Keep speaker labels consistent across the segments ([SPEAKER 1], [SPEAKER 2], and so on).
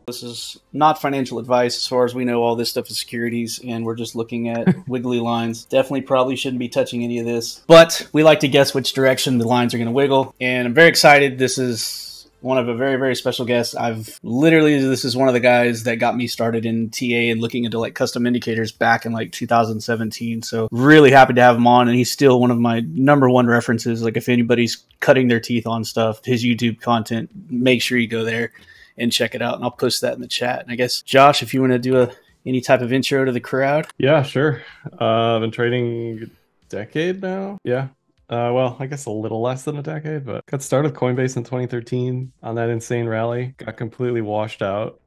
[SPEAKER 1] This is not financial advice. As far as we know, all this stuff is securities, and we're just looking at wiggly lines. Definitely probably shouldn't be touching any of this. But we like to guess which direction the lines are going to wiggle. And I'm very excited. This is one of a very, very special guests. This is one of the guys that got me started in TA and looking into like custom indicators back in like 2017. So really happy to have him on. And he's still one of my number one references. Like if anybody's cutting their teeth on stuff, his YouTube content, make sure you go there and check it out. And I'll post that in the chat. And I guess, Josh, if you want to do any type of intro to the crowd.
[SPEAKER 2] Yeah, sure. I've been trading a decade now. Yeah. Well, I guess a little less than a decade, but got started with Coinbase in 2013 on that insane rally. Got completely washed out,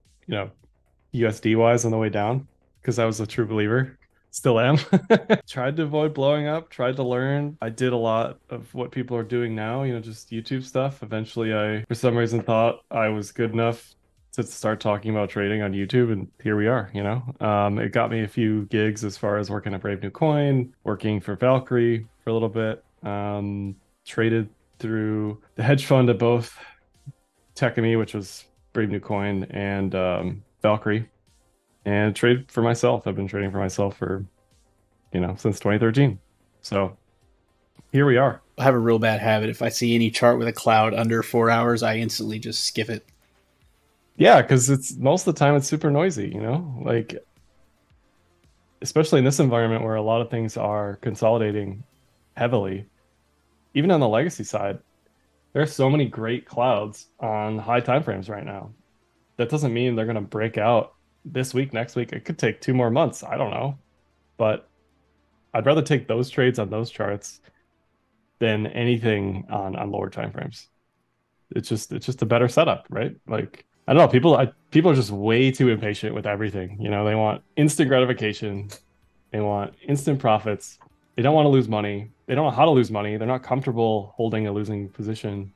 [SPEAKER 2] USD wise on the way down because I was a true believer. Still am. Tried to avoid blowing up, tried to learn. I did a lot of what people are doing now, just YouTube stuff. Eventually, I, for some reason, thought I was good enough to start talking about trading on YouTube, and here we are, It got me a few gigs as far as working at Brave New Coin, working for Valkyrie for a little bit. Traded through the hedge fund of both Techemy, which was Brave New Coin, and Valkyrie, and trade for myself. I've been trading for myself for, since 2013. So here we are.
[SPEAKER 1] I have a real bad habit. If I see any chart with a cloud under 4 hours, I instantly just skip it.
[SPEAKER 2] Yeah, because it's most of the time it's super noisy, like especially in this environment where a lot of things are consolidating heavily. Even on the legacy side, there are so many great clouds on high timeframes right now. That doesn't mean they're going to break out this week, next week. It could take 2 more months. I don't know. But I'd rather take those trades on those charts than anything on lower timeframes. It's just a better setup, right? Like, I don't know. People are just way too impatient with everything. They want instant gratification. They want instant profits. They don't want to lose money. They don't know how to lose money. They're not comfortable holding a losing position.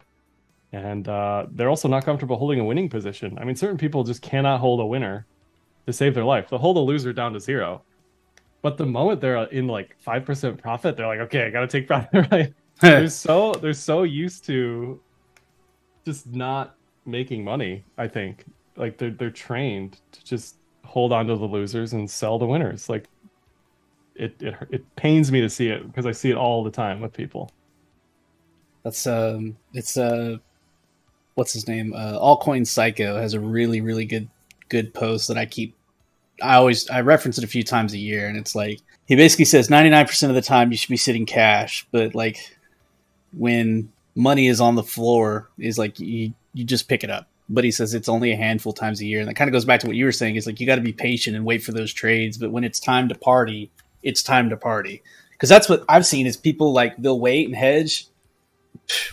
[SPEAKER 2] And they're also not comfortable holding a winning position. I mean, certain people just cannot hold a winner to save their life. They'll hold a loser down to 0. But the moment they're in like 5% profit, they're like, okay, I got to take profit, right? they're so used to just not making money, I think. Like they're trained to just hold on to the losers and sell the winners. Like, it pains me to see it because I see it all the time with people.
[SPEAKER 1] That's what's his name? Altcoin Psycho has a really, really good post that I reference it a few times a year, and it's like he basically says 99% of the time you should be sitting cash, but like when money is on the floor is like you just pick it up. But he says it's only a handful times a year, and that kind of goes back to what you were saying. Is like you got to be patient and wait for those trades, but when it's time to party, it's time to party. Because that's what I've seen is people like they'll wait and hedge.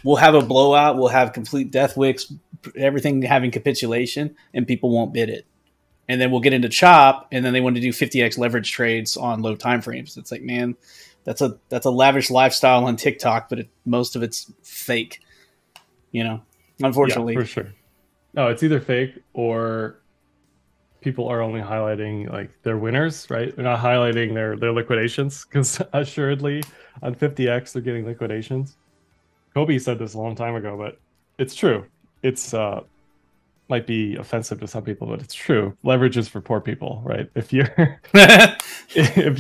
[SPEAKER 1] We'll have a blowout. We'll have complete death wicks, everything having capitulation, and people won't bid it. And then we'll get into chop, and then they want to do 50x leverage trades on low time frames. It's like, man, that's a lavish lifestyle on TikTok, but most of it's fake. Unfortunately.
[SPEAKER 2] Yeah, for sure. No, it's either fake or people are only highlighting like their winners, right? They're not highlighting their liquidations, because assuredly on 50x they're getting liquidations. Kobe said this a long time ago, but it's true. It's might be offensive to some people, but it's true. Leverage is for poor people, right? If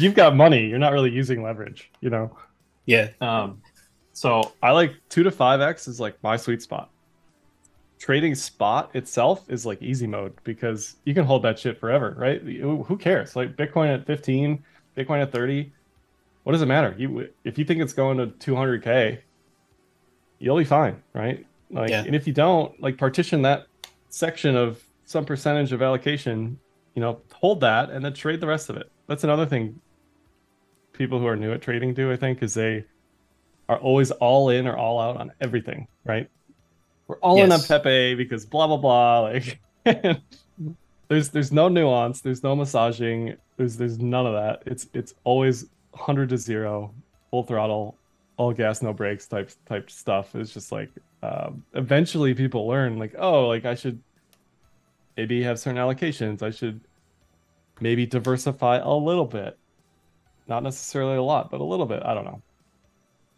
[SPEAKER 2] you've got money, you're not really using leverage,
[SPEAKER 1] Yeah.
[SPEAKER 2] So I like 2 to 5x is like my sweet spot. Trading spot itself is like easy mode because you can hold that shit forever, right? Who cares? Like Bitcoin at 15, Bitcoin at 30, what does it matter? If you think it's going to 200K, you'll be fine, right? Like, yeah. And if you don't, like, partition that section of some percentage of allocation, hold that and then trade the rest of it. That's another thing people who are new at trading do, I think, is they are always all in or all out on everything, right? We're all in on Pepe because blah, blah, blah. Like, there's no nuance. There's no massaging. There's none of that. It's always 100 to 0, full throttle, all gas, no brakes type stuff. It's just like, eventually people learn like, oh, like I should maybe have certain allocations. I should maybe diversify a little bit. Not necessarily a lot, but a little bit. I don't know.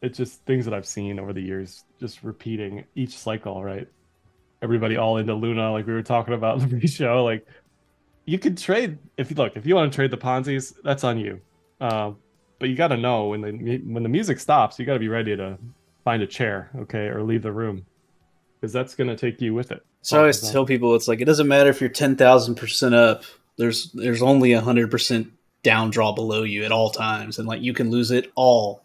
[SPEAKER 2] It's just things that I've seen over the years, just repeating each cycle, right? everybody all into Luna, like we were talking about in the pre-show. Like you could trade if you want to trade the Ponzi's, that's on you. But you got to know when the music stops, you got to be ready to find a chair, okay, or leave the room, because that's going to take you with it.
[SPEAKER 1] So I always tell people, it's like, it doesn't matter if you're 10,000% up. There's only 100% down draw below you at all times, and like you can lose it all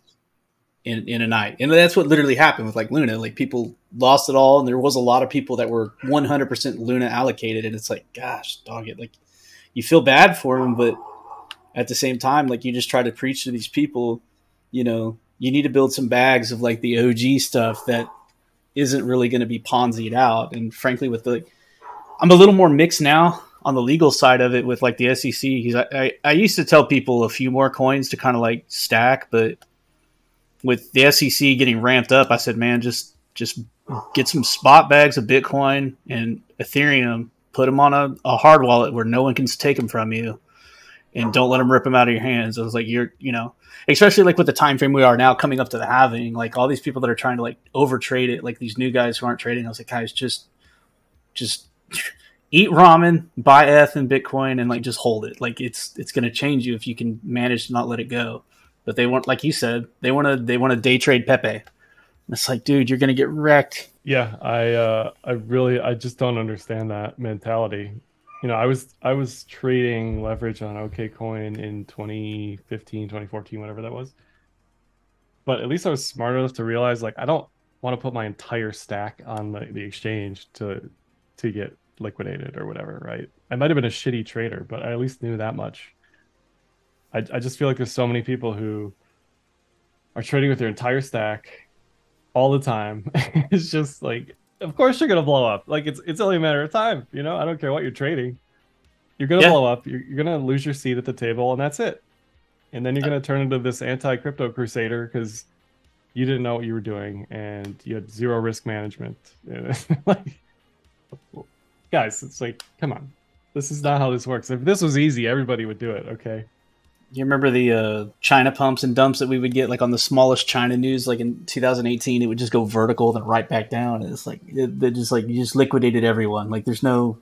[SPEAKER 1] in a night. And that's what literally happened with like Luna. Like people lost it all, and there was a lot of people that were 100% Luna allocated, and it's like, gosh, dog it. Like you feel bad for them, but at the same time, like you just try to preach to these people, you know, you need to build some bags of like the OG stuff that isn't really going to be Ponzi'd out. And frankly, with I'm a little more mixed now on the legal side of it with like the SEC. I used to tell people a few more coins to kind of like stack, but with the SEC getting ramped up, I said, man, just get some spot bags of Bitcoin and Ethereum, put them on a hard wallet where no one can take them from you, and don't let them rip them out of your hands. I was like, especially like with the time frame we are now coming up to the halving, like all these people that are trying to like over trade it, like these new guys who aren't trading. I was like, guys, just eat ramen, buy ETH and Bitcoin, and like just hold it. Like it's going to change you if you can manage to not let it go. But they want, like you said, they want to day trade Pepe. And it's like, dude, you're going to get wrecked.
[SPEAKER 2] Yeah, I just don't understand that mentality. You know, I was trading leverage on OKCoin in 2015, 2014, whatever that was. But at least I was smart enough to realize, like, I don't want to put my entire stack on the exchange to get liquidated or whatever, right? I might have been a shitty trader, but I at least knew that much. I just feel like there's so many people who are trading with their entire stack all the time. It's just like, of course you're gonna blow up. Like it's only a matter of time, you know. I don't care what you're trading. You're gonna blow up. You're gonna lose your seat at the table, and that's it. And then you're gonna turn into this anti-crypto crusader because you didn't know what you were doing and you had zero risk management. Like, guys, it's like, come on, this is not how this works. If this was easy, everybody would do it. Okay.
[SPEAKER 1] You remember the China pumps and dumps that we would get, like on the smallest China news, like in 2018, it would just go vertical, then right back down. And it's like you just liquidated everyone. Like there's no,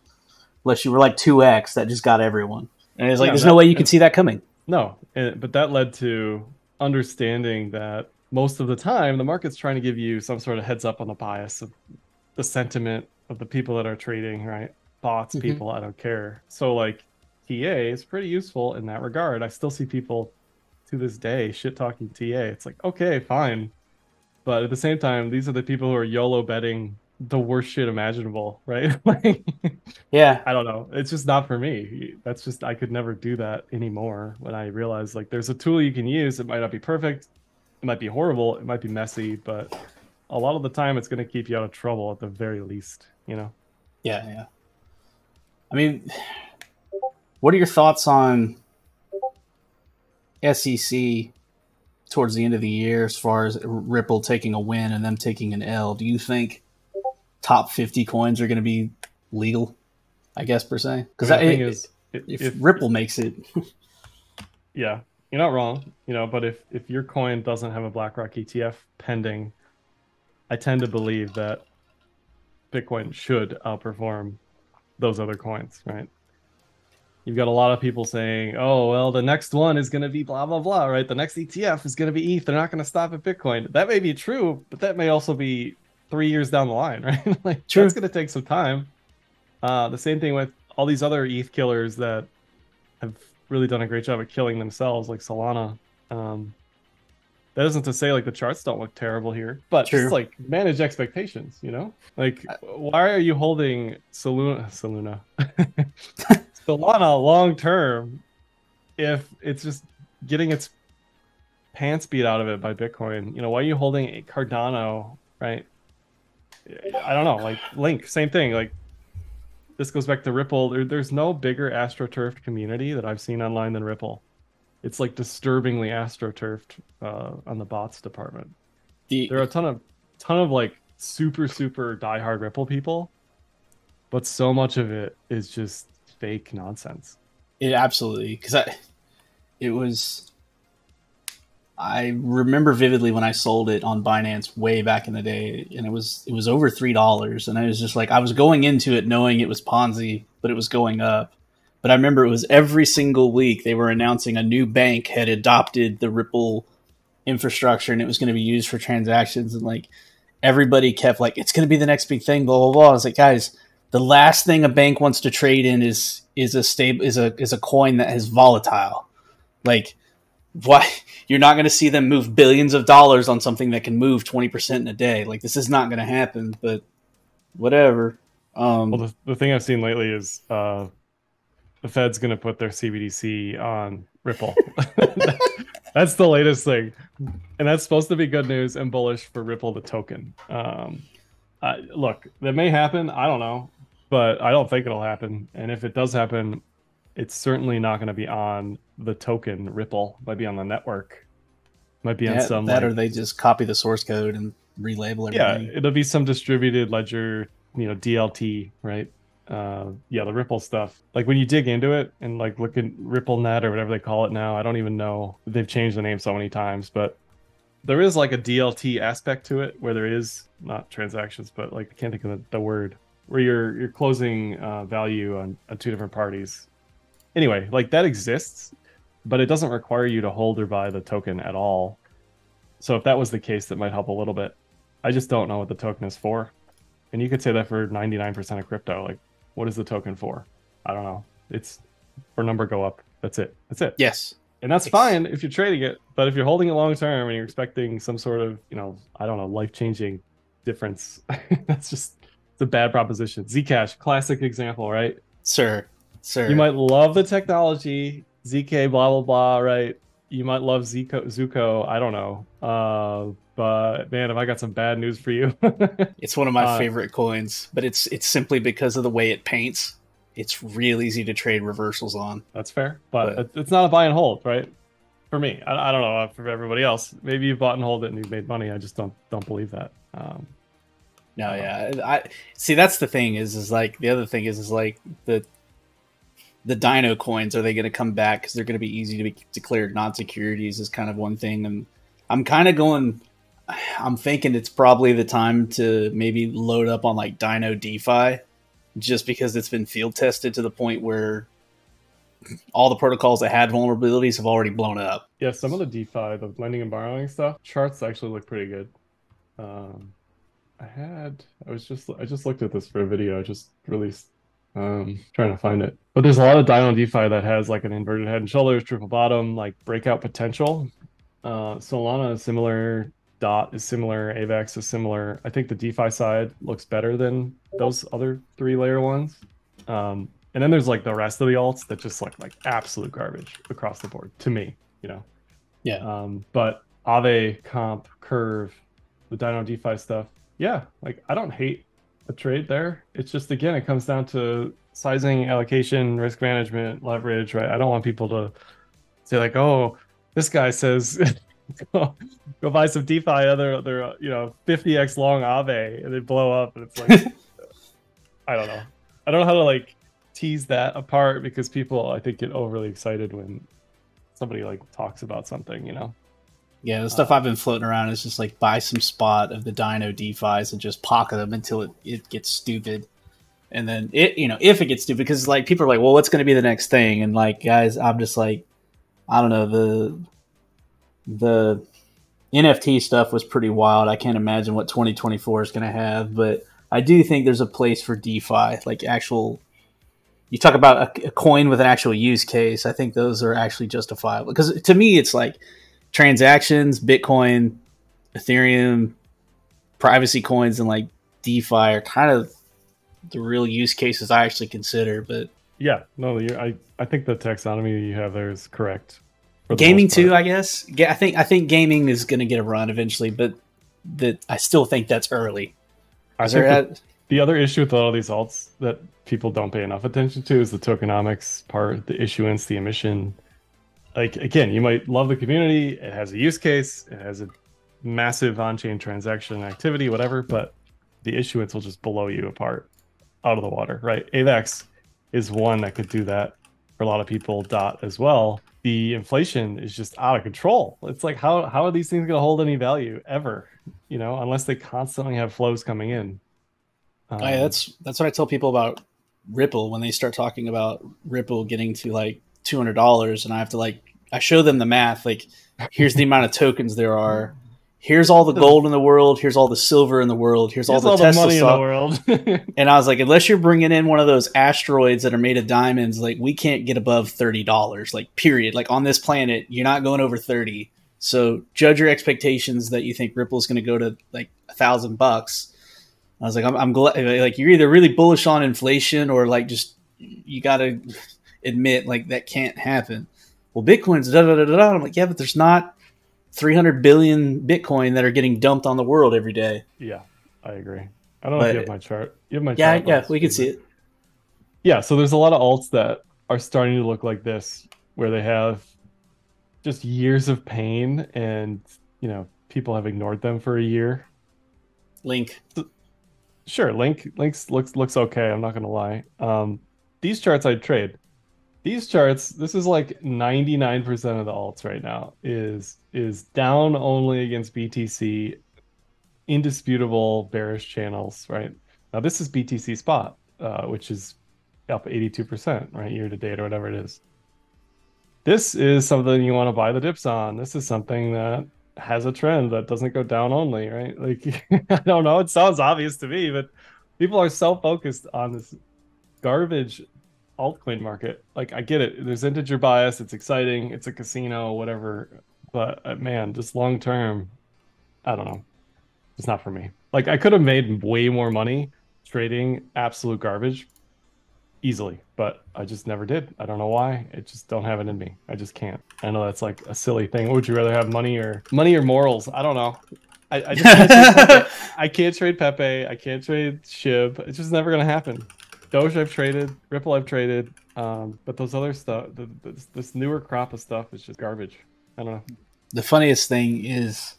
[SPEAKER 1] unless you were like 2x, that just got everyone. And it's like there's no way you can see that coming.
[SPEAKER 2] No, but that led to understanding that most of the time the market's trying to give you some sort of heads up on the bias of the sentiment of the people that are trading, right? Bots, people, I don't care. So like TA is pretty useful in that regard. I still see people to this day shit talking TA. It's like, okay, fine. But at the same time, these are the people who are YOLO betting the worst shit imaginable, right? Like,
[SPEAKER 1] yeah.
[SPEAKER 2] I don't know. It's just not for me. That's just, I could never do that anymore when I realize like there's a tool you can use. It might not be perfect. It might be horrible. It might be messy, but a lot of the time it's going to keep you out of trouble at the very least, you know?
[SPEAKER 1] Yeah, yeah. I mean, what are your thoughts on SEC towards the end of the year as far as Ripple taking a win and them taking an L? Do you think top 50 coins are going to be legal, I guess, per se? Because if Ripple makes it...
[SPEAKER 2] Yeah, you're not wrong, you know, but if your coin doesn't have a BlackRock ETF pending, I tend to believe that Bitcoin should outperform those other coins, right? You've got a lot of people saying, oh, well, the next one is going to be blah, blah, blah, right? The next ETF is going to be ETH. They're not going to stop at Bitcoin. That may be true, but that may also be 3 years down the line, right? Like, true. That's going to take some time. The same thing with all these other ETH killers that have really done a great job at killing themselves, like Solana. That isn't to say like the charts don't look terrible here, but just like manage expectations, you know? Like, why are you holding Solana long term if it's just getting its pants beat out of it by Bitcoin? You know, why are you holding a Cardano, right? I don't know, like Link, same thing. Like, this goes back to Ripple. There's no bigger astroturfed community that I've seen online than Ripple. It's like disturbingly astroturfed on the bots department. There are a ton of like super diehard Ripple people, but so much of it is just fake nonsense.
[SPEAKER 1] It absolutely, because it was I remember vividly when I sold it on Binance way back in the day, and it was over $3, and I was just like, I was going into it knowing it was Ponzi, but it was going up. But I remember it was every single week they were announcing a new bank had adopted the Ripple infrastructure and it was going to be used for transactions, and like everybody kept like, it's going to be the next big thing, blah blah blah. I was like, guys, the last thing a bank wants to trade in is a coin that is volatile. Like, why you're not going to see them move billions of dollars on something that can move 20% in a day? Like, this is not going to happen. But whatever.
[SPEAKER 2] Well, the thing I've seen lately is the Fed's going to put their CBDC on Ripple. That's the latest thing, and that's supposed to be good news and bullish for Ripple, the token. Look, that may happen. I don't know, but I don't think it'll happen. And if it does happen, it's certainly not going to be on the token Ripple. It might be on the network. It might be on some
[SPEAKER 1] that, or they just copy the source code and relabel everything.
[SPEAKER 2] Yeah, it'll be some distributed ledger, DLT, right? The Ripple stuff. Like when you dig into it and like look at RippleNet or whatever they call it now, I don't even know. They've changed the name so many times, but there is like a DLT aspect to it where there is not transactions, but like I can't think of the word, where you're closing value on two different parties. Anyway, like that exists, but it doesn't require you to hold or buy the token at all. So if that was the case, that might help a little bit. I just don't know what the token is for. And you could say that for 99% of crypto. Like, what is the token for? I don't know. It's for number go up. That's it.
[SPEAKER 1] Yes.
[SPEAKER 2] And that's fine if you're trading it. But if you're holding it long term and you're expecting some sort of, I don't know, life-changing difference, it's a bad proposition. Zcash, classic example, right?
[SPEAKER 1] Sir.
[SPEAKER 2] You might love the technology, ZK, blah, blah, blah, right? You might love Zuko, I don't know. But man, have I got some bad news for you.
[SPEAKER 1] It's one of my favorite coins, but it's simply because of the way it paints. It's real easy to trade reversals on.
[SPEAKER 2] That's fair, but it's not a buy and hold, right? For me, I don't know for everybody else. Maybe you've bought and hold it and you've made money. I just don't believe that.
[SPEAKER 1] I see. That's the thing is like the other thing is like the Dino coins. Are they going to come back because they're going to be easy to be declared non-securities? Is kind of one thing, and I'm kind of going. I'm thinking it's probably the time to maybe load up on like Dino DeFi, just because it's been field tested to the point where all the protocols that had vulnerabilities have already blown up.
[SPEAKER 2] Yeah, some of the DeFi, the lending and borrowing stuff, charts actually look pretty good. I just looked at this for a video I just released. Trying to find it, but there's a lot of Dino DeFi that has like an inverted head and shoulders, triple bottom, like breakout potential. Solana is similar. DOT is similar, AVAX is similar. I think the DeFi side looks better than those other 3-layer ones. And then there's like the rest of the alts that just look like absolute garbage across the board to me,
[SPEAKER 1] Yeah.
[SPEAKER 2] But Aave, Comp, Curve, the Dino DeFi stuff, yeah, like I don't hate a trade there. It's just, again, it comes down to sizing, allocation, risk management, leverage, right? I don't want people to say like, oh, this guy says go buy some DeFi, other 50x long Aave, and they blow up, and it's like I don't know how to like tease that apart, because people, I think, get overly excited when somebody like talks about something,
[SPEAKER 1] Yeah, the stuff I've been floating around is just like buy some spot of the Dino DeFis and just pocket them until it gets stupid. And then if it gets stupid, because like people are like, well, what's going to be the next thing? And like, guys, I'm just like, I don't know, the NFT stuff was pretty wild. I can't imagine what 2024 is going to have, but I do think there's a place for DeFi, like actual. You talk about a coin with an actual use case. I think those are actually justifiable, because to me, it's like transactions, Bitcoin, Ethereum, privacy coins, and like DeFi are kind of the real use cases I actually consider. But
[SPEAKER 2] yeah, no, I think the taxonomy you have there is correct.
[SPEAKER 1] Gaming too, I guess. I think gaming is going to get a run eventually, but I still think that's early.
[SPEAKER 2] The other issue with all these alts that people don't pay enough attention to is the tokenomics part, the issuance, the emission. Like, again, you might love the community. It has a use case. It has a massive on-chain transaction activity, whatever, but the issuance will just blow you apart out of the water, right? AVAX is one that could do that for a lot of people, DOT as well. the inflation is just out of control. It's like how are these things going to hold any value ever? You know, unless they constantly have flows coming in.
[SPEAKER 1] Yeah, that's what I tell people about Ripple when they start talking about Ripple getting to like $200, and I have to like I show them the math. Like, here's the amount of tokens there are. Here's all the gold in the world. Here's all the silver in the world. Here's all the Tesla
[SPEAKER 2] money
[SPEAKER 1] stock.
[SPEAKER 2] in the world.
[SPEAKER 1] And I was like, unless you're bringing in one of those asteroids that are made of diamonds, like we can't get above $30. Like, period. Like on this planet, you're not going over 30. So judge your expectations that you think Ripple's going to go to like $1,000. I was like, I'm glad. Like, you're either really bullish on inflation or like just you got to admit like that can't happen. Well, Bitcoin's da da da da. I'm like, yeah, but there's not 300 billion Bitcoin that are getting dumped on the world every day.
[SPEAKER 2] Yeah, I agree. I don't know if you have my chart. You have my
[SPEAKER 1] yeah,
[SPEAKER 2] chart.
[SPEAKER 1] Yeah, we can see it.
[SPEAKER 2] Yeah, so there's a lot of alts that are starting to look like this, where they have just years of pain, and you know, people have ignored them for a year.
[SPEAKER 1] Link.
[SPEAKER 2] Sure, Link's looks okay. I'm not gonna lie. These charts I'd trade. These charts, this is like 99% of the alts right now is down only against BTC, indisputable bearish channels, right? Now this is BTC spot, which is up 82%, right, year to date or whatever it is. This is something you want to buy the dips on. This is something that has a trend that doesn't go down only, right? Like, I don't know, it sounds obvious to me, but people are so focused on this garbage altcoin market. Like, I get it, there's integer bias, it's exciting, it's a casino, whatever, but man, just long term, I don't know, it's not for me. Like, I could have made way more money trading absolute garbage easily, but I just never did. I don't know why. I just don't have it in me. I just can't. I know that's like a silly thing. What would you rather have, money or morals? I don't know. I just can't trade Pepe. I can't trade Pepe. I can't trade SHIB. It's just never gonna happen. Doge I've traded, Ripple I've traded, but those other stuff, this newer crop of stuff is just garbage. I don't know.
[SPEAKER 1] The funniest thing is,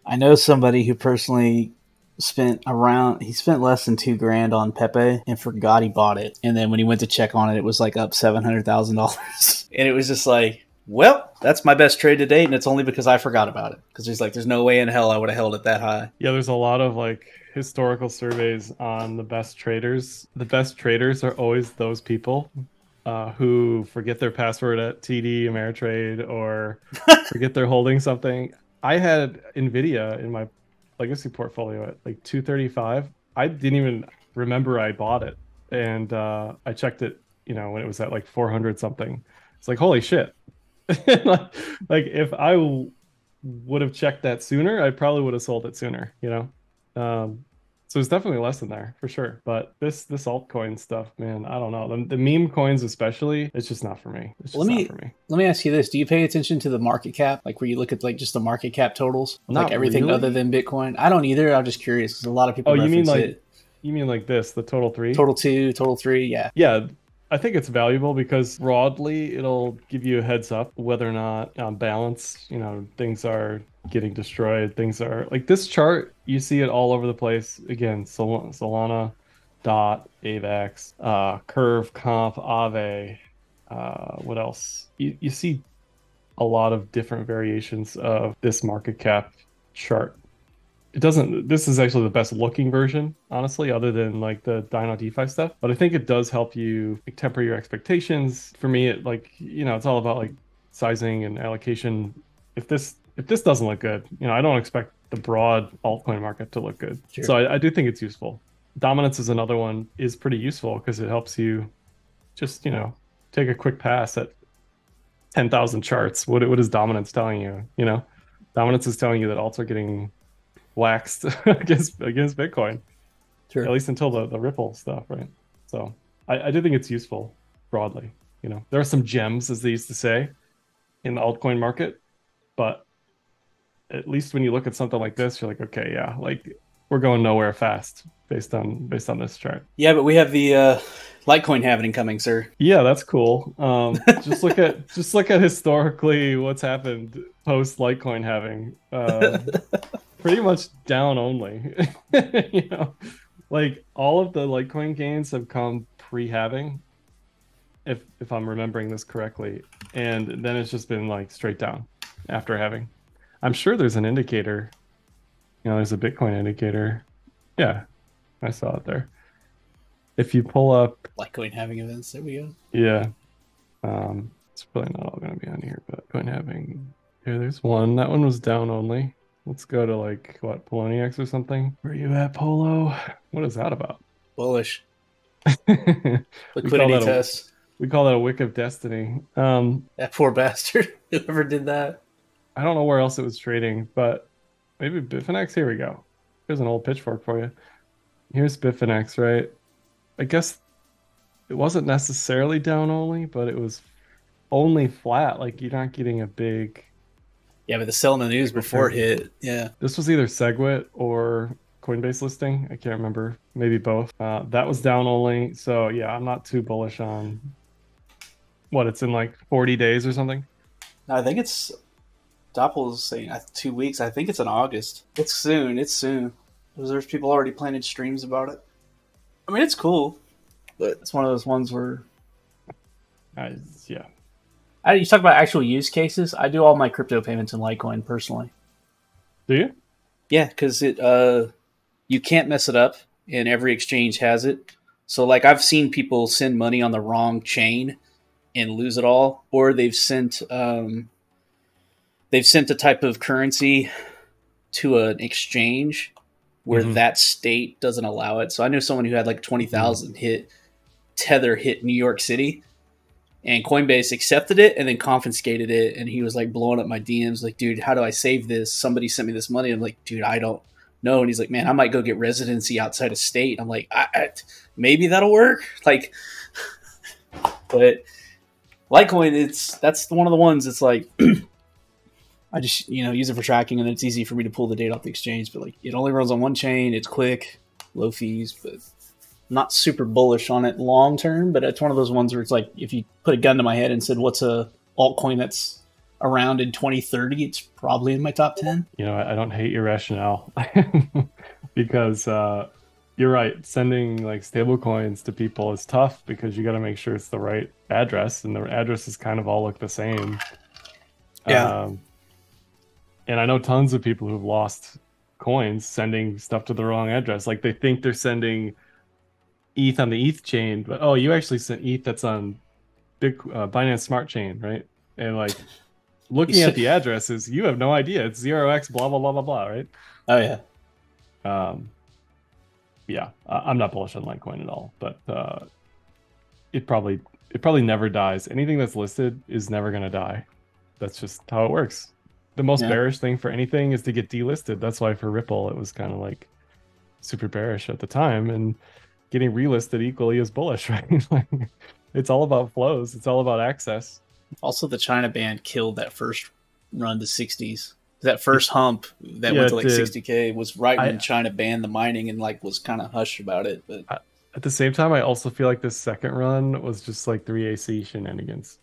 [SPEAKER 1] I know somebody who personally spent less than $2,000 on Pepe and forgot he bought it. And then when he went to check on it, it was like up $700,000. And it was just like, well, that's my best trade to date, and it's only because I forgot about it. Because there's no way in hell I would have held it that high.
[SPEAKER 2] Yeah, there's a lot of like historical surveys on the best traders. The best traders are always those people who forget their password at TD Ameritrade or forget they're holding something. I had NVIDIA in my legacy portfolio at like 235. I didn't even remember I bought it, and I checked it, you know, when it was at like 400 something. It's like, holy shit. like if I would have checked that sooner, I probably would have sold it sooner, you know. So there's definitely a lesson there for sure. But this altcoin stuff, man, I don't know. The meme coins especially, it's just not for me. It's just not for me.
[SPEAKER 1] Let me ask you this. Do you pay attention to the market cap? Like, where you look at like just the market cap totals?
[SPEAKER 2] Not
[SPEAKER 1] like everything
[SPEAKER 2] really.
[SPEAKER 1] Other than Bitcoin? I don't either. I'm just curious because a lot of people
[SPEAKER 2] you mean like
[SPEAKER 1] it.
[SPEAKER 2] You mean like this, the total 3?
[SPEAKER 1] Total 2, total 3, yeah.
[SPEAKER 2] Yeah. I think it's valuable because broadly it'll give you a heads up whether or not on balance, you know, things are getting destroyed. Things are like this chart, you see it all over the place. Again, Solana, DOT, AVAX, Curve, Comp, Aave, what else? You see a lot of different variations of this market cap chart. This is actually the best looking version, honestly, other than like the Dino DeFi stuff. But I think it does help you like, temper your expectations. For me, it like, you know, it's all about like sizing and allocation. If this doesn't look good, you know, I don't expect the broad altcoin market to look good. Sure. So I do think it's useful. Dominance is another one, is pretty useful because it helps you just, you know, take a quick pass at 10,000 charts. What is dominance telling you? You know, dominance is telling you that alts are getting waxed against Bitcoin, sure. At least until the Ripple stuff, right? So I do think it's useful broadly. You know, there are some gems, as they used to say, in the altcoin market, but at least when you look at something like this, you're like, okay, yeah, like we're going nowhere fast based on this chart.
[SPEAKER 1] Yeah, but we have the Litecoin halving coming, sir.
[SPEAKER 2] Yeah, that's cool. Just look at historically what's happened post Litecoin halving. Pretty much down only. You know, like all of the Litecoin gains have come pre-halving, if I'm remembering this correctly. And then it's just been like straight down after having. I'm sure there's an indicator. You know, there's a Bitcoin indicator. Yeah, I saw it there. If you pull up,
[SPEAKER 1] Litecoin having events. There we go.
[SPEAKER 2] yeah, it's probably not all going to be on here, but Bitcoin having. Here, there's one. That one was down only. Let's go to like what, Poloniex or something. Where are you at, Polo? What is that about?
[SPEAKER 1] Bullish.
[SPEAKER 2] we
[SPEAKER 1] Liquidity test.
[SPEAKER 2] We call that a wick of destiny.
[SPEAKER 1] That poor bastard. Whoever did that.
[SPEAKER 2] I don't know where else it was trading, but maybe Bitfinex. Here we go. Here's an old pitchfork for you. Here's Bitfinex, right? I guess it wasn't necessarily down only, but it was only flat. Like you're not getting a big.
[SPEAKER 1] Yeah, but the sell in the news before it hit. Yeah.
[SPEAKER 2] This was either SegWit or Coinbase listing. I can't remember. Maybe both. That was down only. So yeah, I'm not too bullish on what it's in like 40 days or something.
[SPEAKER 1] No, I think it's Doppel's saying 2 weeks. I think it's in August. It's soon. It's soon. There's people already planning streams about it. I mean, it's cool, but it's one of those ones where.
[SPEAKER 2] Yeah.
[SPEAKER 1] You talk about actual use cases. I do all my crypto payments in Litecoin personally.
[SPEAKER 2] Do you?
[SPEAKER 1] Yeah, because you can't mess it up, and every exchange has it. So, like, I've seen people send money on the wrong chain and lose it all, or they've sent a type of currency to an exchange where that state doesn't allow it. So I knew someone who had like 20,000 Tether hit New York City, and Coinbase accepted it and then confiscated it. And he was like blowing up my DMs like, dude, how do I save this? Somebody sent me this money. I'm like, dude, I don't know. And he's like, man, I might go get residency outside of state. I'm like, maybe that'll work. Like, but Litecoin, that's one of the ones that's like, I just, use it for tracking, and it's easy for me to pull the data off the exchange. But like, it only runs on one chain. It's quick, low fees, but not super bullish on it long term. But it's one of those ones where it's like, if you put a gun to my head and said, what's a altcoin that's around in 2030, it's probably in my top 10.
[SPEAKER 2] I don't hate your rationale because you're right. Sending like stable coins to people is tough because you got to make sure it's the right address, and the addresses kind of all look the same.
[SPEAKER 1] Yeah.
[SPEAKER 2] And I know tons of people who've lost coins sending stuff to the wrong address. Like they think they're sending ETH on the ETH chain, but you actually sent ETH that's on Binance Smart Chain, right? And like looking at the addresses, you have no idea. It's 0x blah blah blah blah blah, right?
[SPEAKER 1] Oh yeah.
[SPEAKER 2] Yeah, I'm not bullish on Litecoin at all, but it probably never dies. Anything that's listed is never gonna die. That's just how it works. The most bearish thing for anything is to get delisted. That's why for Ripple, it was kind of like super bearish at the time, and getting relisted equally is bullish, right? Like, it's all about flows. It's all about access.
[SPEAKER 1] Also, the China ban killed that first run to 60s. That first hump that went to like 60K was right when China banned the mining and like was kind of hushed about it. But
[SPEAKER 2] at the same time, I also feel like this second run was just like 3AC shenanigans.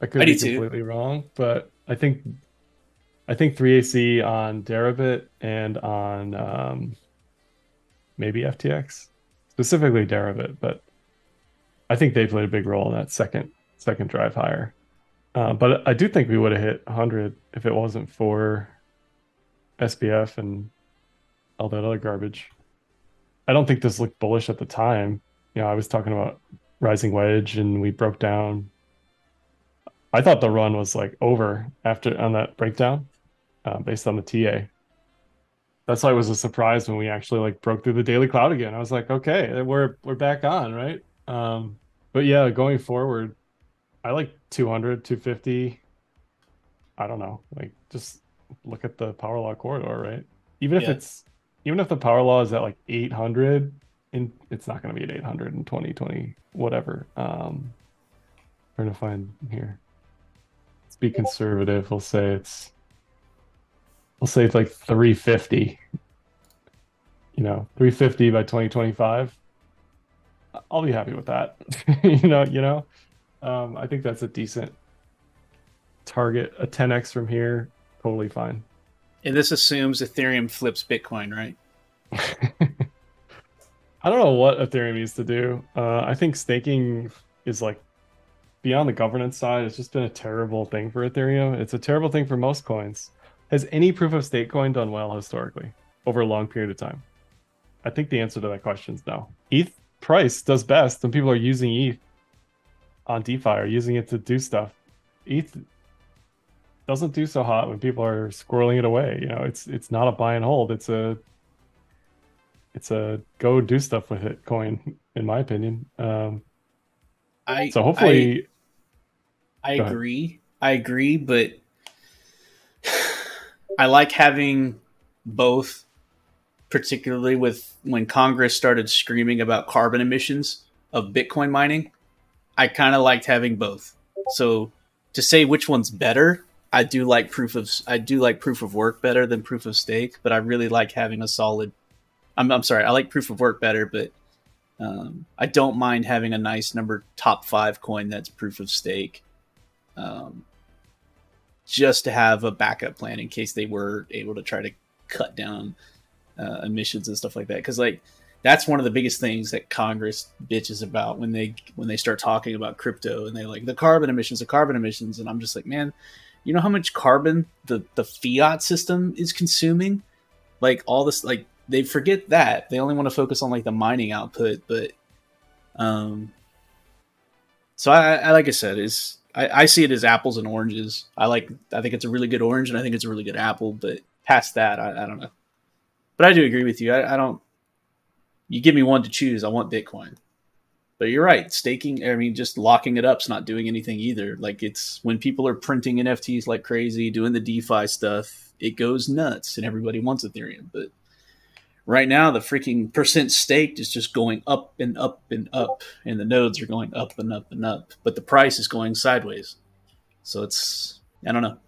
[SPEAKER 2] I could be completely wrong, but I think 3AC on Deribit and on maybe FTX, specifically Deribit, but I think they played a big role in that second drive higher. But I do think we would have hit 100 if it wasn't for SBF and all that other garbage. I don't think this looked bullish at the time. I was talking about rising wedge and we broke down. I thought the run was like over on that breakdown based on the TA. That's why it was a surprise when we actually like broke through the daily cloud again. I was like, okay, we're back on, right? But yeah, going forward, I like 200, 250. I don't know. Like, just look at the power law corridor, right? Even if the power law is at like 800, it's not going to be at 800 in 2020, whatever. Trying to find here. Let's be conservative. We'll say it's like 350. 350 by 2025. I'll be happy with that. I think that's a decent target. A 10x from here, totally fine.
[SPEAKER 1] And this assumes Ethereum flips Bitcoin, right?
[SPEAKER 2] I don't know what Ethereum needs to do. I think staking is like beyond the governance side, it's just been a terrible thing for Ethereum. It's a terrible thing for most coins. Has any proof of stake coin done well historically over a long period of time? I think the answer to that question is no. ETH price does best when people are using ETH on DeFi or using it to do stuff. ETH doesn't do so hot when people are squirreling it away. You know, it's not a buy and hold. It's a go do stuff with it coin, in my opinion.
[SPEAKER 1] I
[SPEAKER 2] So hopefully,
[SPEAKER 1] I
[SPEAKER 2] go ahead.
[SPEAKER 1] agree. I agree, but I like having both, particularly with when Congress started screaming about carbon emissions of Bitcoin mining. I kind of liked having both. So to say which one's better, I do like proof of work better than proof of stake, but I really like having a solid. I'm sorry, I like proof of work better, but I don't mind having a nice number top 5 coin that's proof of stake, um, just to have a backup plan in case they were able to try to cut down emissions and stuff like that. Because like that's one of the biggest things that Congress bitches about when they start talking about crypto and they're like the carbon emissions, and I'm just like, man, you know how much carbon the fiat system is consuming? Like all this, like they forget that they only want to focus on like the mining output, but um, so I like I said is. I see it as apples and oranges. I think it's a really good orange and I think it's a really good apple, but past that, I don't know. But I do agree with you. I don't. You give me one to choose, I want Bitcoin. But you're right. Staking, I mean, just locking it up's not doing anything either. Like it's when people are printing NFTs like crazy, doing the DeFi stuff, it goes nuts, and everybody wants Ethereum. But right now, the freaking percent staked is just going up and up and up, and the nodes are going up and up and up, but the price is going sideways. So it's I don't know.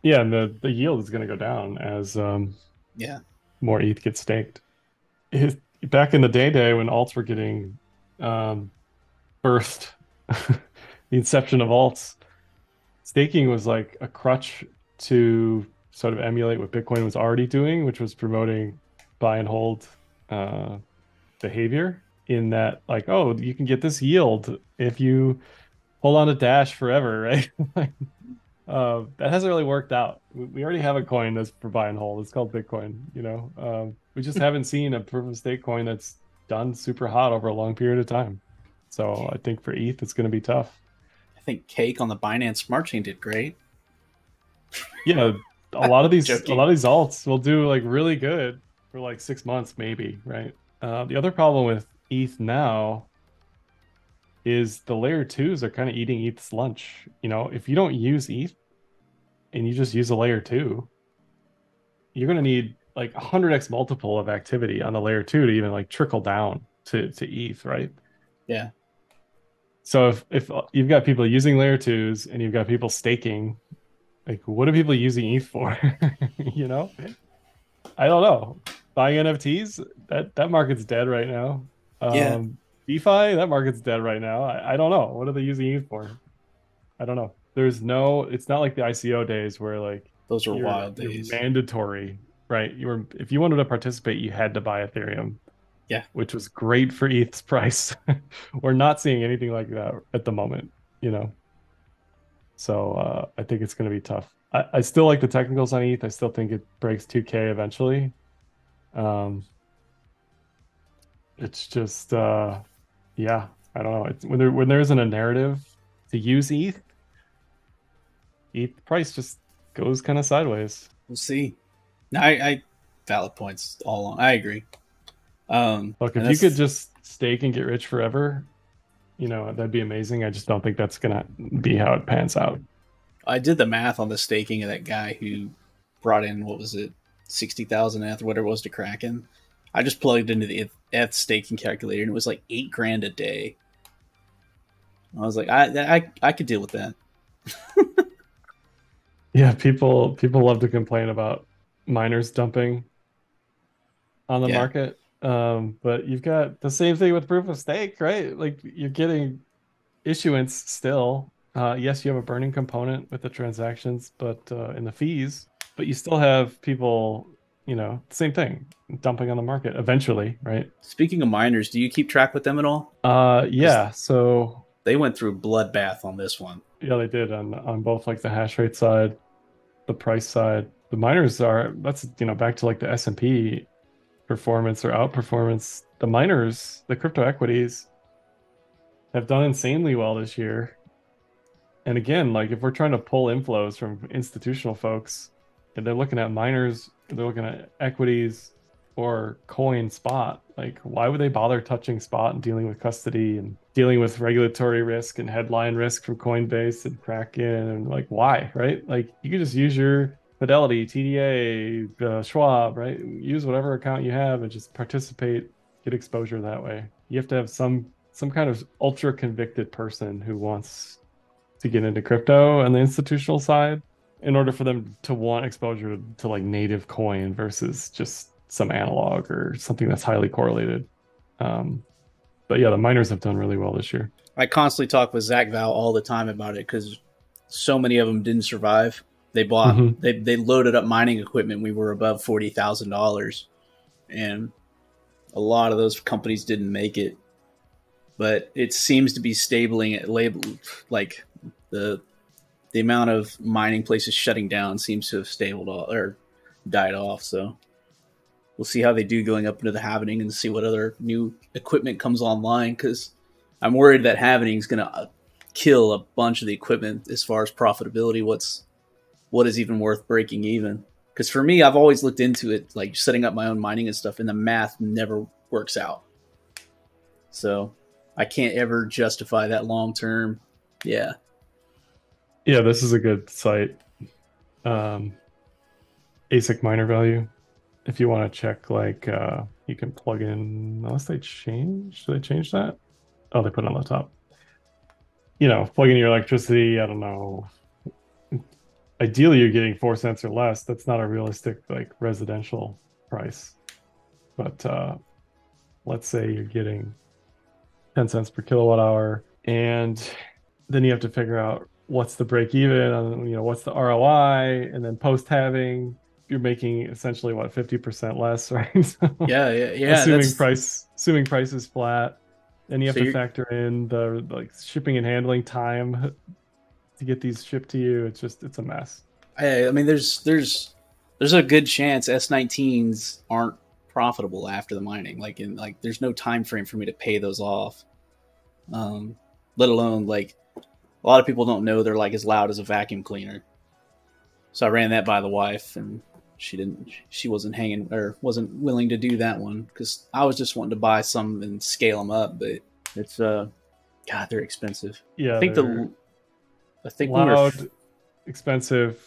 [SPEAKER 2] Yeah, and the yield is going to go down as
[SPEAKER 1] Yeah,
[SPEAKER 2] more ETH gets staked. Back in the day when alts were getting um, birthed, the inception of alts, staking was like a crutch to sort of emulate what Bitcoin was already doing, which was promoting buy and hold uh, behavior. In that, like, oh, you can get this yield if you hold on to Dash forever, right? That hasn't really worked out. We already have a coin that's for buy and hold. It's called Bitcoin. You know, we just haven't seen a proof of stake coin that's done super hot over a long period of time. So I think for ETH, it's going to be tough.
[SPEAKER 1] I think Cake on the Binance Smart Chain did great.
[SPEAKER 2] Yeah, a
[SPEAKER 1] Joking.
[SPEAKER 2] lot of these alts will do like really good for like 6 months, maybe, right? The other problem with ETH now is the layer twos are kind of eating ETH's lunch. You know, if you don't use ETH and you just use a layer two, you're going to need like 100x multiple of activity on the layer two to even like trickle down to ETH, right?
[SPEAKER 1] Yeah,
[SPEAKER 2] So if you've got people using layer twos and you've got people staking, like what are people using ETH for? You know, I don't know. Buying NFTs, that market's dead right now.
[SPEAKER 1] yeah.
[SPEAKER 2] DeFi, that market's dead right now. I don't know. What are they using ETH for? I don't know. There's no, it's not like the ICO days where like
[SPEAKER 1] Those were wild
[SPEAKER 2] you're
[SPEAKER 1] days.
[SPEAKER 2] mandatory, right? You were, if you wanted to participate, you had to buy Ethereum,
[SPEAKER 1] Yeah,
[SPEAKER 2] which was great for ETH's price. We're not seeing anything like that at the moment, you know. So I think it's going to be tough. I still like the technicals on ETH. I still think it breaks 2K eventually. Um, it's just yeah, I don't know. It's when there isn't a narrative to use ETH price just goes kind of sideways.
[SPEAKER 1] we'll see. No, I valid points all along. I agree.
[SPEAKER 2] Look,
[SPEAKER 1] And
[SPEAKER 2] if you could
[SPEAKER 1] that's
[SPEAKER 2] just stake and get rich forever, you know, that'd be amazing. I just don't think that's gonna be how it pans out.
[SPEAKER 1] I did the math on the staking of that guy who brought in what was it, 60,000 ETH or whatever it was to Kraken. I just plugged into the ETH staking calculator and it was like $8,000 a day. I was like, I could deal with that.
[SPEAKER 2] Yeah, people love to complain about miners dumping on the
[SPEAKER 1] Yeah,
[SPEAKER 2] market. But you've got the same thing with proof of stake, right? Like you're getting issuance still. Yes, you have a burning component with the transactions, but in the fees, but you still have people, you know, same thing, dumping on the market eventually, right?
[SPEAKER 1] speaking of miners, do you keep track with them at all? Because
[SPEAKER 2] Yeah. So
[SPEAKER 1] they went through a bloodbath on this one.
[SPEAKER 2] Yeah, they did on both like the hash rate side, the price side. The miners are that's back to like the S&P performance or outperformance. The miners, the crypto equities have done insanely well this year. And again, like if we're trying to pull inflows from institutional folks, and they're looking at miners, they're looking at equities or coin spot, like why would they bother touching spot and dealing with custody and dealing with regulatory risk and headline risk from Coinbase and Kraken, and like why, right? Like you could just use your Fidelity, TDA, Schwab, right? Use whatever account you have and just participate, get exposure that way. You have to have some kind of ultra convicted person who wants to get into crypto and the institutional side in order for them to want exposure to like native coin versus just some analog or something that's highly correlated. But yeah, the miners have done really well this year.
[SPEAKER 1] I constantly talk with Zach Val all the time about it because so many of them didn't survive. They bought, they loaded up mining equipment. We were above $40,000, and a lot of those companies didn't make it. But it seems to be stabling at label, like the amount of mining places shutting down seems to have stabled or died off. So we'll see how they do going up into the halvening and see what other new equipment comes online, because I'm worried that halvening is going to kill a bunch of the equipment as far as profitability. What is even worth breaking even? Because for me, I've always looked into it, like setting up my own mining and stuff, and the math never works out. So I can't ever justify that long term. Yeah.
[SPEAKER 2] Yeah, this is a good site. ASIC miner value. If you want to check, like, you can plug in, unless they change. Did they change that? Oh, they put it on the top. Plug in your electricity. I don't know. Ideally, you're getting 4 cents or less. That's not a realistic like residential price. But let's say you're getting 10 cents per kilowatt hour, and then you have to figure out what's the break even, what's the ROI, and then post halving, you're making essentially 50% less, right? So,
[SPEAKER 1] yeah.
[SPEAKER 2] Assuming price is flat, then you have to factor in the like shipping and handling time to get these shipped to you. It's a mess.
[SPEAKER 1] I mean, there's a good chance S19s aren't profitable after the mining. Like there's no time frame for me to pay those off. Let alone like a lot of people don't know they're like as loud as a vacuum cleaner. So I ran that by the wife, and she wasn't willing to do that one, because I was just wanting to buy some and scale them up, but it's God, they're expensive.
[SPEAKER 2] Yeah,
[SPEAKER 1] I think
[SPEAKER 2] loud, expensive,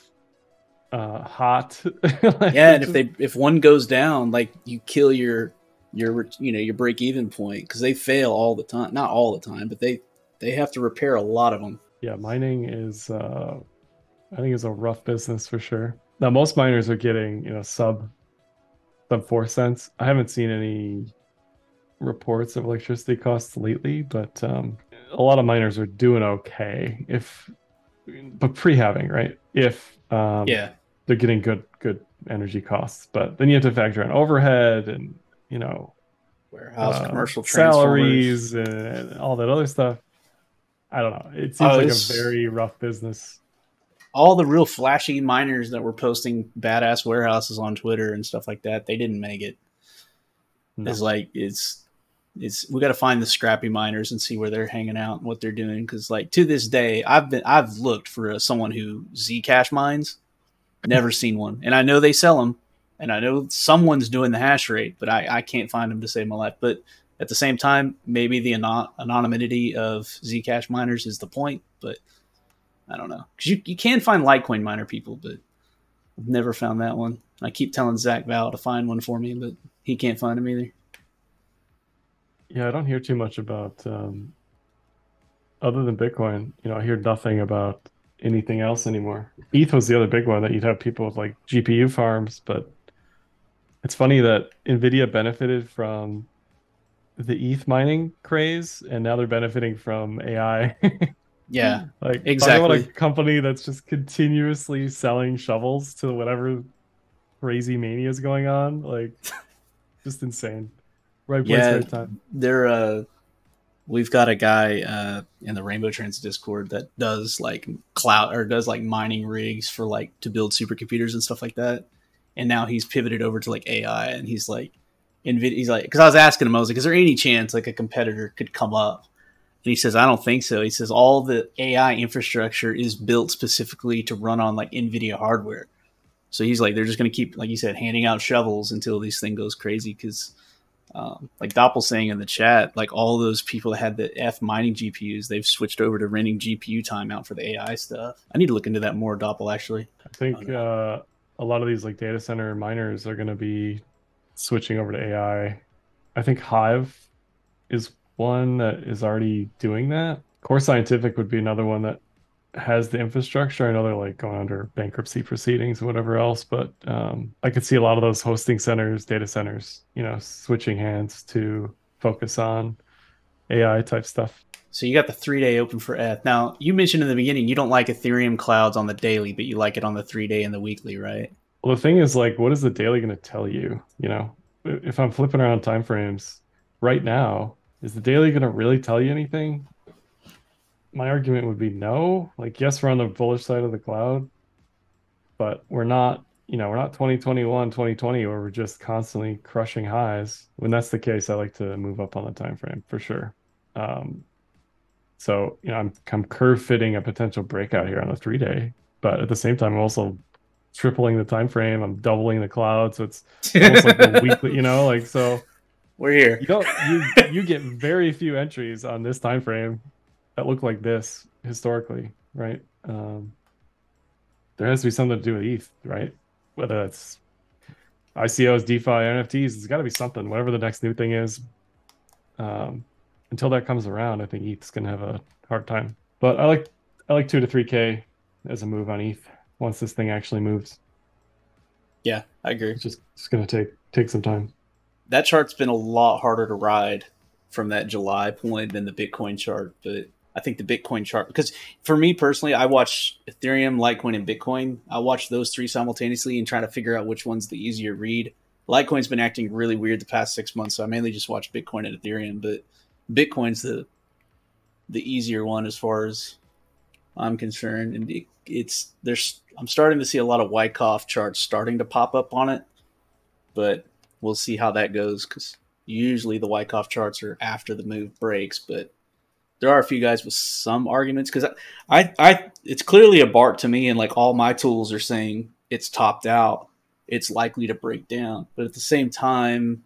[SPEAKER 2] hot.
[SPEAKER 1] Like, yeah, and if one goes down, like you kill your break even point, because they fail all the time. Not all the time, but they have to repair a lot of them.
[SPEAKER 2] Yeah, mining is I think is a rough business for sure. Now most miners are getting sub 4 cents. I haven't seen any reports of electricity costs lately, but a lot of miners are doing okay but pre-halving, right? If they're getting good energy costs, but then you have to factor in overhead and
[SPEAKER 1] warehouse, commercial
[SPEAKER 2] salaries and all that other stuff. I don't know. It seems like a very rough business.
[SPEAKER 1] All the real flashy miners that were posting badass warehouses on Twitter and stuff like that, they didn't make it. No. It's we got to find the scrappy miners and see where they're hanging out and what they're doing. Because like to this day, I've looked for someone who Zcash mines, never seen one, and I know they sell them, and I know someone's doing the hash rate, but I can't find them to save my life. But at the same time, maybe the anonymity of Zcash miners is the point, but I don't know. Because you can find Litecoin miner people, but I've never found that one. I keep telling Zach Val to find one for me, but he can't find them either.
[SPEAKER 2] Yeah, I don't hear too much about, other than Bitcoin, I hear nothing about anything else anymore. ETH was the other big one that you'd have people with like GPU farms, but it's funny that NVIDIA benefited from the ETH mining craze, and now they're benefiting from AI.
[SPEAKER 1] Yeah,
[SPEAKER 2] like
[SPEAKER 1] exactly.
[SPEAKER 2] Talk about a company that's just continuously selling shovels to whatever crazy mania is going on. Like, just insane. Right place, right time.
[SPEAKER 1] we've got a guy in the Rainbow Trends Discord that does like cloud or does like mining rigs for like to build supercomputers and stuff like that. And now he's pivoted over to like AI, and he's like, NVIDIA. He's like, because I was asking him, I was like, is there any chance like a competitor could come up? And he says, I don't think so. He says all the AI infrastructure is built specifically to run on like NVIDIA hardware. So he's like, they're just going to keep, like you said, handing out shovels until this thing goes crazy. Because like Doppel saying in the chat, like all those people that had the F mining GPUs, they've switched over to renting GPU time out for the AI stuff. I need to look into that more, Doppel, actually.
[SPEAKER 2] I think a lot of these like data center miners are going to be switching over to AI. I think Hive is one that is already doing that. Core Scientific would be another one that has the infrastructure. I know they're like going under bankruptcy proceedings and whatever else, but I could see a lot of those hosting centers, data centers, you know, switching hands to focus on AI type stuff.
[SPEAKER 1] So you got the 3-day open for ETH. Now, you mentioned in the beginning you don't like Ethereum clouds on the daily, but you like it on the 3-day and the weekly, right?
[SPEAKER 2] Well, the thing is, like, what is the daily going to tell you? You know, if I'm flipping around timeframes right now, is the daily going to really tell you anything? My argument would be no. Like, yes, we're on the bullish side of the cloud, but we're not, you know, we're not 2021, 2020, where we're just constantly crushing highs. When that's the case, I like to move up on the time frame for sure. So, you know, I'm curve fitting a potential breakout here on the 3-day, but at the same time, I'm also tripling the time frame. I'm doubling the cloud, so it's almost like the weekly, you know, like so.
[SPEAKER 1] We're here.
[SPEAKER 2] You get very few entries on this time frame that look like this historically, right? There has to be something to do with ETH, right? Whether it's ICOs, DeFi, NFTs, it's got to be something. Whatever the next new thing is, until that comes around, I think ETH's gonna have a hard time. But I like 2 to 3K as a move on ETH once this thing actually moves.
[SPEAKER 1] Yeah, I agree.
[SPEAKER 2] It's gonna take some time.
[SPEAKER 1] That chart's been a lot harder to ride from that July point than the Bitcoin chart, but I think the Bitcoin chart, because for me personally, I watch Ethereum, Litecoin, and Bitcoin. I watch those three simultaneously and try to figure out which one's the easier read. Litecoin's been acting really weird the past 6 months, so I mainly just watch Bitcoin and Ethereum, but Bitcoin's the easier one as far as I'm concerned, and I'm starting to see a lot of Wyckoff charts starting to pop up on it, but we'll see how that goes, because usually the Wyckoff charts are after the move breaks, but there are a few guys with some arguments, because I it's clearly a BART to me, and like all my tools are saying it's topped out, it's likely to break down, but at the same time,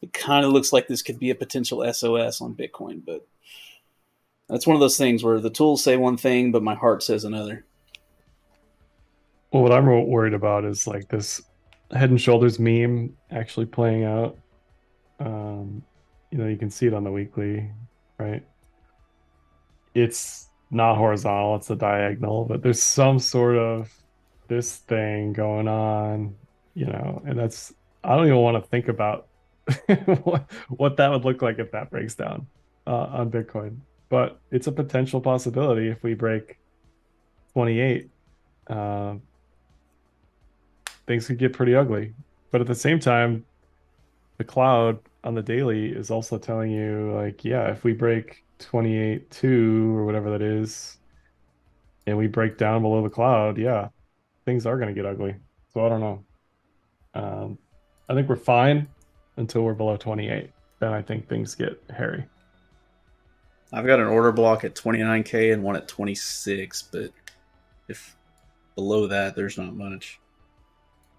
[SPEAKER 1] it kind of looks like this could be a potential SOS on Bitcoin, but that's one of those things where the tools say one thing, but my heart says another.
[SPEAKER 2] Well, what I'm worried about is like this Head and Shoulders meme actually playing out. You know, you can see it on the weekly, right? It's not horizontal, it's a diagonal, but there's some sort of this thing going on, you know, and that's, I don't even want to think about what that would look like if that breaks down on Bitcoin. But it's a potential possibility if we break 28. Things could get pretty ugly. But at the same time, the cloud on the daily is also telling you, like, yeah, if we break 28.2 or whatever that is, and we break down below the cloud, yeah, things are going to get ugly. So I don't know. I think we're fine until we're below 28. Then I think things get hairy.
[SPEAKER 1] I've got an order block at 29K and one at 26, but if below that, there's not much.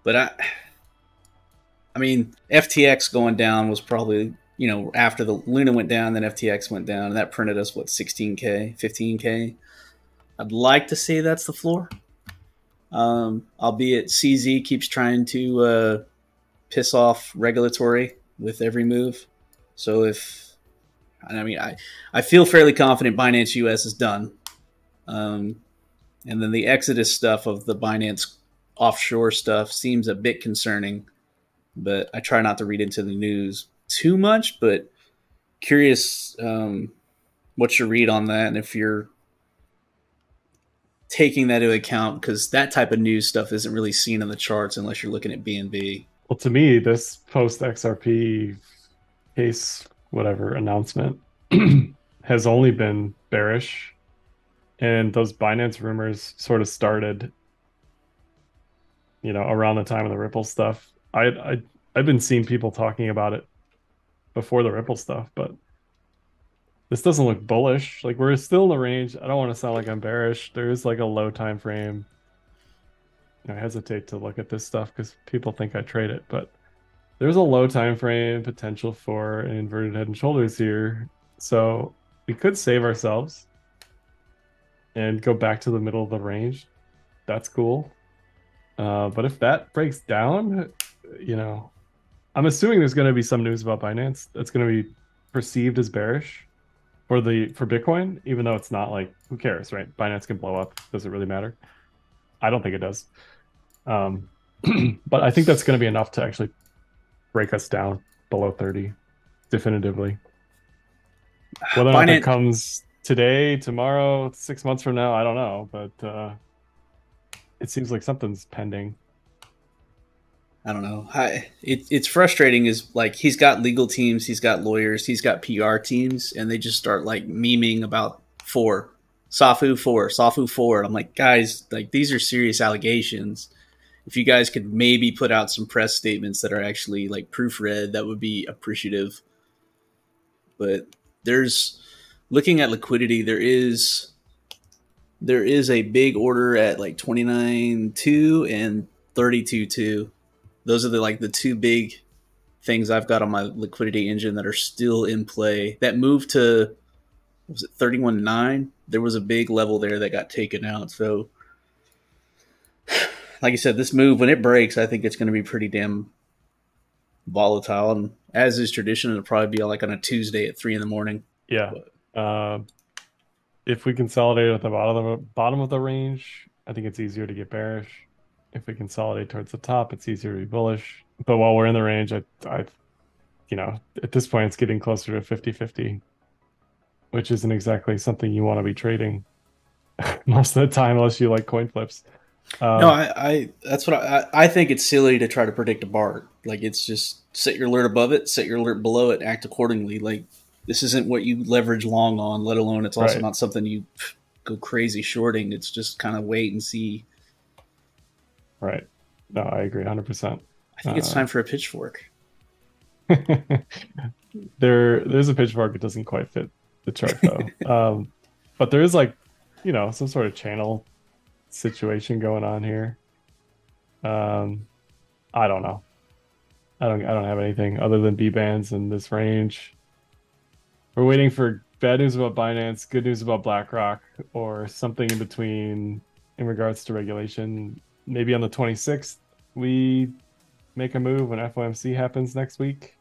[SPEAKER 1] But I mean, FTX going down was probably, you know, after the Luna went down, then FTX went down, and that printed us, what, 16K, 15K? I'd like to say that's the floor. Albeit CZ keeps trying to piss off regulatory with every move. So I feel fairly confident Binance US is done. And then the Exodus stuff of the Binance offshore stuff seems a bit concerning, but I try not to read into the news too much, but curious what's your read on that, and if you're taking that into account, because that type of news stuff isn't really seen in the charts unless you're looking at BNB.
[SPEAKER 2] Well, to me, this post XRP case whatever announcement has only been bearish, and those Binance rumors sort of started, around the time of the Ripple stuff. I've been seeing people talking about it before the Ripple stuff, but this doesn't look bullish. Like we're still in the range. I don't want to sound like I'm bearish. There is like a low time frame. I hesitate to look at this stuff because people think I trade it, but there's a low time frame potential for an inverted head and shoulders here. So we could save ourselves and go back to the middle of the range. That's cool. But if that breaks down, I'm assuming there's going to be some news about Binance that's going to be perceived as bearish for Bitcoin, even though it's not like, who cares, right? Binance can blow up. Does it really matter? I don't think it does. But I think that's going to be enough to actually break us down below 30 definitively. Whether or not that comes today, tomorrow, 6 months from now, I don't know, but it seems like something's pending.
[SPEAKER 1] I don't know. It's frustrating. Is like he's got legal teams, he's got lawyers, he's got PR teams, and they just start like memeing about Safu 4. I'm like, guys, like these are serious allegations. If you guys could maybe put out some press statements that are actually like proofread, that would be appreciative. But looking at liquidity, there is a big order at like 29.2 and 32.2. Those are the two big things I've got on my liquidity engine that are still in play. That moved to, was it 31.9? There was a big level there that got taken out. So, like I said, this move, when it breaks, I think it's going to be pretty damn volatile. And as is tradition, it'll probably be like on a Tuesday at 3 a.m.
[SPEAKER 2] Yeah. If we consolidate at the bottom of the range, I think it's easier to get bearish. If we consolidate towards the top, it's easier to be bullish. But while we're in the range, I at this point, it's getting closer to 50-50, which isn't exactly something you want to be trading most of the time, unless you like coin flips.
[SPEAKER 1] No, that's what I think. It's silly to try to predict a bar. Like, it's just set your alert above it, set your alert below it, act accordingly. Like, this isn't what you leverage long on, let alone it's also not something you go crazy shorting. It's just kind of wait and see.
[SPEAKER 2] Right. No, I agree 100%.
[SPEAKER 1] I think it's time for a pitchfork.
[SPEAKER 2] There's a pitchfork. It doesn't quite fit the chart though. But there is some sort of channel situation going on here. I don't know. I don't have anything other than B bands in this range. We're waiting for bad news about Binance, good news about BlackRock, or something in between in regards to regulation. Maybe on the 26th, we make a move when FOMC happens next week.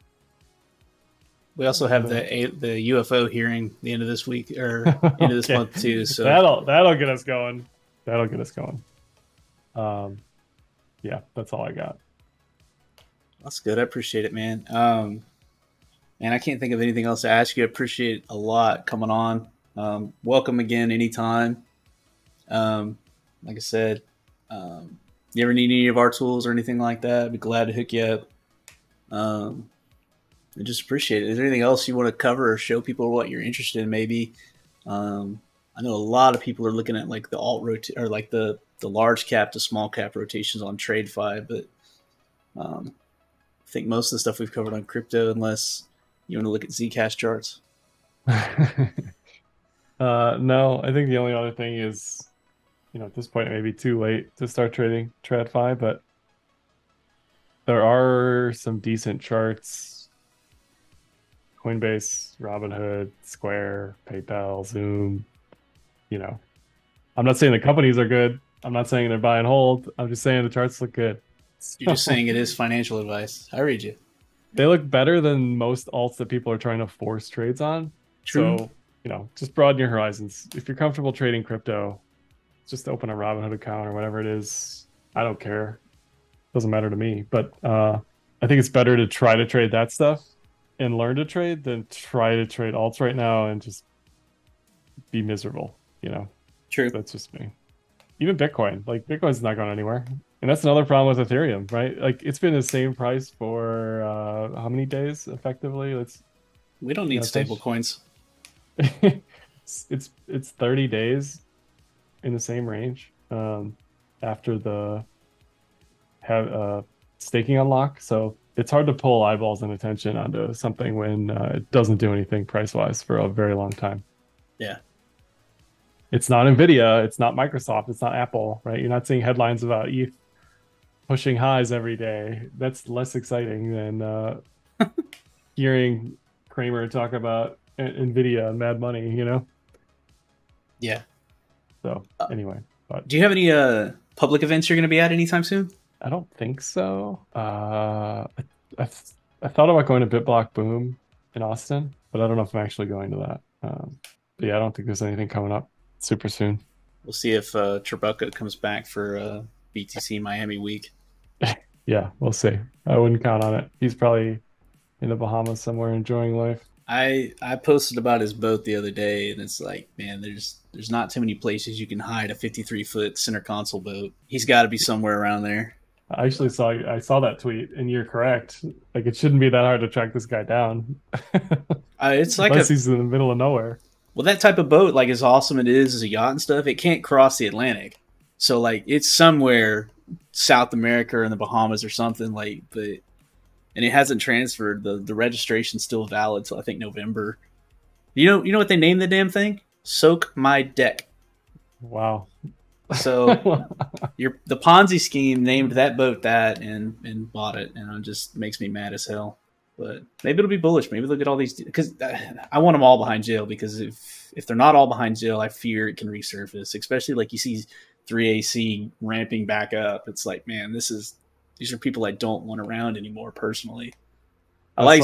[SPEAKER 1] We also have the UFO hearing the end of this week or end of this month too. So
[SPEAKER 2] that'll get us going. Yeah, that's all I got.
[SPEAKER 1] That's good. I appreciate it, man. And I can't think of anything else to ask you. I appreciate it a lot coming on. Welcome again anytime. Like I said, you ever need any of our tools or anything like that, I'd be glad to hook you up. I just appreciate it. Is there anything else you want to cover or show people what you're interested in? Maybe. I know a lot of people are looking at like the or like the large cap to small cap rotations on TradeFi, but I think most of the stuff we've covered on crypto, unless you want to look at Zcash charts.
[SPEAKER 2] No, I think the only other thing is, at this point, it may be too late to start trading TradFi, but there are some decent charts. Coinbase, Robinhood, Square, PayPal, Zoom. I'm not saying the companies are good. I'm not saying they're buy and hold. I'm just saying the charts look good.
[SPEAKER 1] You're just saying it is financial advice. I read you.
[SPEAKER 2] They look better than most alts that people are trying to force trades on.
[SPEAKER 1] True.
[SPEAKER 2] So, just broaden your horizons. If you're comfortable trading crypto, just open a Robinhood account or whatever it is. I don't care. Doesn't matter to me. But I think it's better to try to trade that stuff and learn to trade than try to trade alts right now and just be miserable.
[SPEAKER 1] True.
[SPEAKER 2] That's just me. Even Bitcoin. Like, Bitcoin's not going anywhere. And that's another problem with Ethereum, right? Like, it's been the same price for how many days, effectively? It's
[SPEAKER 1] We don't need stable coins.
[SPEAKER 2] It's 30 days in the same range after the staking unlock, so it's hard to pull eyeballs and attention onto something when it doesn't do anything price wise for a very long time.
[SPEAKER 1] Yeah.
[SPEAKER 2] It's not Nvidia, it's not Microsoft, it's not Apple, right? You're not seeing headlines about ETH pushing highs every day. That's less exciting than hearing Kramer talk about Nvidia and Mad Money, you know?
[SPEAKER 1] Yeah.
[SPEAKER 2] So anyway, but
[SPEAKER 1] do you have any public events you're going to be at anytime soon?
[SPEAKER 2] I don't think so. I thought about going to BitBlock Boom in Austin, but I don't know if I'm actually going to that. But yeah, I don't think there's anything coming up super soon.
[SPEAKER 1] We'll see if Tribuca comes back for BTC Miami week.
[SPEAKER 2] Yeah, we'll see. I wouldn't count on it. He's probably in the Bahamas somewhere enjoying life.
[SPEAKER 1] I posted about his boat the other day, and it's like, man, there's not too many places you can hide a 53-foot center console boat. He's got to be somewhere around there.
[SPEAKER 2] I saw that tweet, and you're correct. Like, it shouldn't be that hard to track this guy down.
[SPEAKER 1] It's like
[SPEAKER 2] unless he's in the middle of nowhere.
[SPEAKER 1] Well, that type of boat, like as awesome it is as a yacht and stuff, it can't cross the Atlantic. So like it's somewhere South America or in the Bahamas or something like, and it hasn't transferred. The registration's still valid till I think November. You know what they named the damn thing? Soak My Deck.
[SPEAKER 2] Wow.
[SPEAKER 1] So the Ponzi scheme named that boat that and bought it, and it just makes me mad as hell. But maybe it'll be bullish. Maybe they'll get all these, because I want them all behind jail, because if they're not all behind jail, I fear it can resurface, especially like you see 3AC ramping back up. It's like, man, these are people I don't want around anymore personally. I like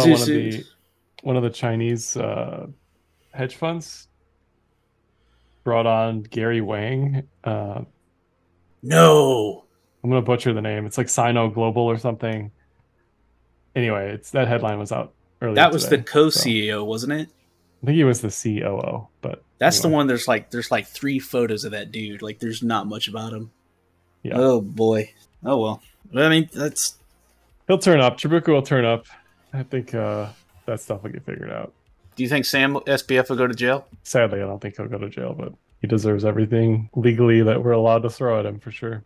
[SPEAKER 2] one of the Chinese hedge funds brought on Gary Wang.
[SPEAKER 1] No,
[SPEAKER 2] I'm gonna butcher the name. It's like Sino Global or something. Anyway, that headline was out earlier.
[SPEAKER 1] That was today, the co-CEO, so. Wasn't it?
[SPEAKER 2] I think he was the COO, but
[SPEAKER 1] that's anyway. The one. There's like 3 photos of that dude. Like, there's not much about him.
[SPEAKER 2] Yeah.
[SPEAKER 1] Oh boy. Oh well. I mean,
[SPEAKER 2] he'll turn up. Tribuca will turn up. I think that stuff will get figured out.
[SPEAKER 1] Do you think Sam SBF will go to jail?
[SPEAKER 2] Sadly, I don't think he'll go to jail, but he deserves everything legally that we're allowed to throw at him for sure.